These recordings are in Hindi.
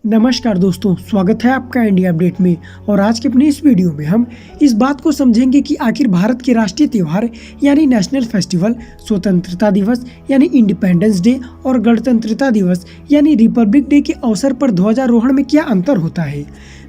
नमस्कार दोस्तों, स्वागत है आपका इंडिया अपडेट में। और आज के अपने इस वीडियो में हम इस बात को समझेंगे कि आखिर भारत के राष्ट्रीय त्योहार यानी नेशनल फेस्टिवल स्वतंत्रता दिवस यानी इंडिपेंडेंस डे और गणतंत्रता दिवस यानी रिपब्लिक डे के अवसर पर ध्वजारोहण में क्या अंतर होता है।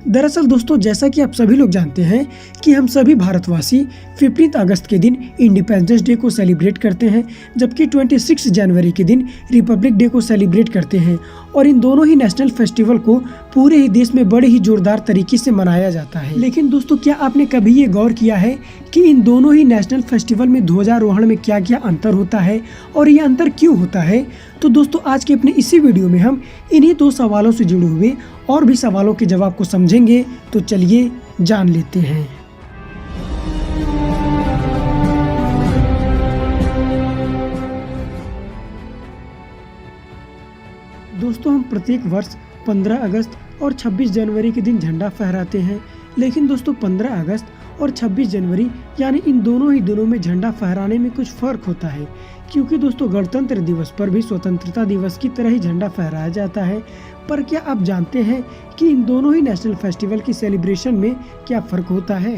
दरअसल दोस्तों, जैसा कि आप सभी लोग जानते हैं कि हम सभी भारतवासी 15 अगस्त के दिन इंडिपेंडेंस डे को सेलिब्रेट करते हैं, जबकि 26 जनवरी के दिन रिपब्लिक डे को सेलिब्रेट करते हैं। और इन दोनों ही नेशनल फेस्टिवल को पूरे ही देश में बड़े ही जोरदार तरीके से मनाया जाता है। लेकिन दोस्तों, क्या आपने कभी ये गौर किया है कि इन दोनों ही नेशनल फेस्टिवल में ध्वजारोहण में क्या क्या अंतर होता है और ये अंतर क्यों होता है? तो दोस्तों, आज के अपने इसी वीडियो में हम इन्हीं दो सवालों से जुड़े हुए और भी सवालों के जवाब को समझेंगे। तो चलिए जान लेते हैं। दोस्तों, हम प्रत्येक वर्ष 15 अगस्त और 26 जनवरी के दिन झंडा फहराते हैं। लेकिन दोस्तों, 15 अगस्त और 26 जनवरी यानी इन दोनों ही दिनों में झंडा फहराने में कुछ फर्क होता है, क्योंकि दोस्तों गणतंत्र दिवस पर भी स्वतंत्रता दिवस की तरह ही झंडा फहराया जाता है। पर क्या आप जानते हैं कि इन दोनों ही नेशनल फेस्टिवल की सेलिब्रेशन में क्या फर्क होता है?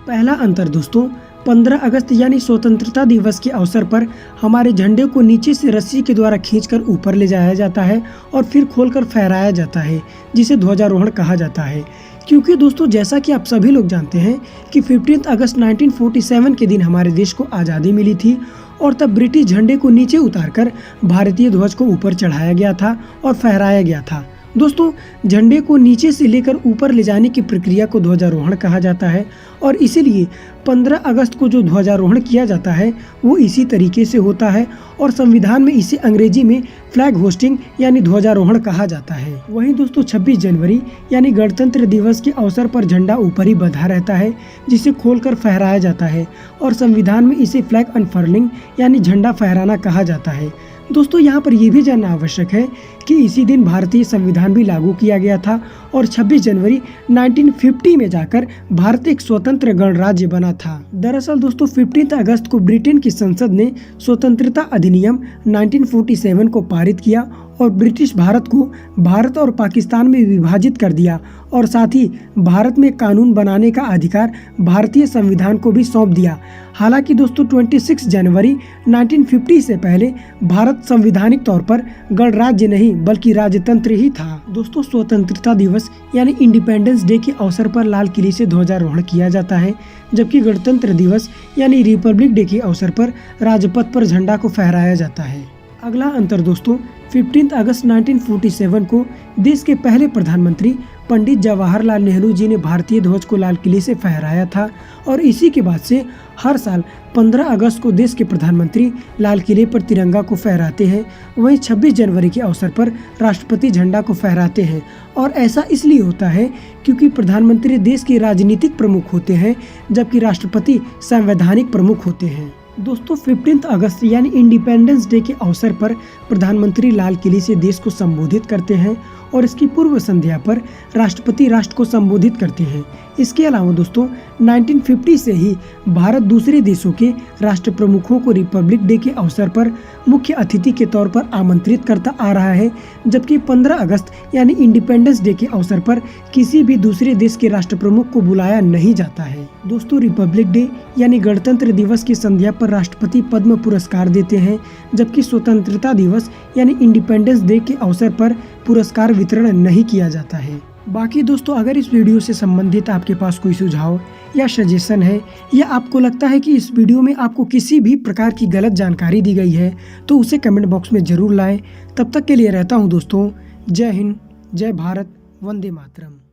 पहला अंतर दोस्तों, 15 अगस्त यानी स्वतंत्रता दिवस के अवसर पर हमारे झंडे को नीचे से रस्सी के द्वारा खींचकर ऊपर ले जाया जाता है और फिर खोलकर फहराया जाता है, जिसे ध्वजारोहण कहा जाता है। क्योंकि दोस्तों, जैसा कि आप सभी लोग जानते हैं कि 15 अगस्त 1947 के दिन हमारे देश को आज़ादी मिली थी और तब ब्रिटिश झंडे को नीचे उतारकर भारतीय ध्वज को ऊपर चढ़ाया गया था और फहराया गया था। दोस्तों, झंडे को नीचे से लेकर ऊपर ले जाने की प्रक्रिया को ध्वजारोहण कहा जाता है और इसीलिए 15 अगस्त को जो ध्वजारोहण किया जाता है वो इसी तरीके से होता है और संविधान में इसे अंग्रेजी में फ्लैग होस्टिंग यानी ध्वजारोहण कहा जाता है। वहीं दोस्तों, 26 जनवरी यानी गणतंत्र दिवस के अवसर पर झंडा ऊपर ही बंधा रहता है, जिसे खोलकर फहराया जाता है और संविधान में इसे फ्लैग अनफर्लिंग यानी झंडा फहराना कहा जाता है। दोस्तों, यहाँ पर यह भी जानना आवश्यक है कि इसी दिन भारतीय संविधान भी लागू किया गया था और 26 जनवरी 1950 में जाकर भारत एक स्वतंत्र गणराज्य बना था। दरअसल दोस्तों, 15 अगस्त को ब्रिटेन की संसद ने स्वतंत्रता अधिनियम 1947 को पारित किया और ब्रिटिश भारत को भारत और पाकिस्तान में विभाजित कर दिया और साथ ही भारत में कानून बनाने का अधिकार भारतीय संविधान को भी सौंप दिया। हालांकि दोस्तों, 26 जनवरी 1950 से पहले भारत संवैधानिक तौर पर गणराज्य नहीं बल्कि राजतंत्र ही था। दोस्तों, स्वतंत्रता दिवस यानी इंडिपेंडेंस डे के अवसर पर लाल किले से ध्वजारोहण किया जाता है, जबकि गणतंत्र दिवस यानी रिपब्लिक डे के अवसर पर राजपथ पर झंडा को फहराया जाता है। अगला अंतर दोस्तों, 15 अगस्त 1947 को देश के पहले प्रधानमंत्री पंडित जवाहरलाल नेहरू जी ने भारतीय ध्वज को लाल किले से फहराया था और इसी के बाद से हर साल 15 अगस्त को देश के प्रधानमंत्री लाल किले पर तिरंगा को फहराते हैं। वहीं 26 जनवरी के अवसर पर राष्ट्रपति झंडा को फहराते हैं और ऐसा इसलिए होता है क्योंकि प्रधानमंत्री देश के राजनीतिक प्रमुख होते हैं, जबकि राष्ट्रपति संवैधानिक प्रमुख होते हैं। दोस्तों, 15 अगस्त यानी इंडिपेंडेंस डे के अवसर पर प्रधानमंत्री लाल किले से देश को संबोधित करते हैं और इसकी पूर्व संध्या पर राष्ट्रपति राष्ट्र को संबोधित करते हैं। इसके अलावा दोस्तों, 1950 से ही भारत दूसरे देशों के राष्ट्र प्रमुखों को रिपब्लिक डे के अवसर पर मुख्य अतिथि के तौर पर आमंत्रित करता आ रहा है, जबकि 15 अगस्त यानी इंडिपेंडेंस डे के अवसर पर किसी भी दूसरे देश के राष्ट्र प्रमुख को बुलाया नहीं जाता है। दोस्तों, रिपब्लिक डे यानी गणतंत्र दिवस की संध्या पर राष्ट्रपति पद्म पुरस्कार देते हैं, जबकि स्वतंत्रता दिवस यानी इंडिपेंडेंस डे के अवसर पर पुरस्कार वितरण नहीं किया जाता है। बाकी दोस्तों, अगर इस वीडियो से संबंधित आपके पास कोई सुझाव या सजेशन है या आपको लगता है कि इस वीडियो में आपको किसी भी प्रकार की गलत जानकारी दी गई है तो उसे कमेंट बॉक्स में जरूर लाएं। तब तक के लिए रहता हूं दोस्तों, जय हिंद, जय भारत, वंदे मातरम।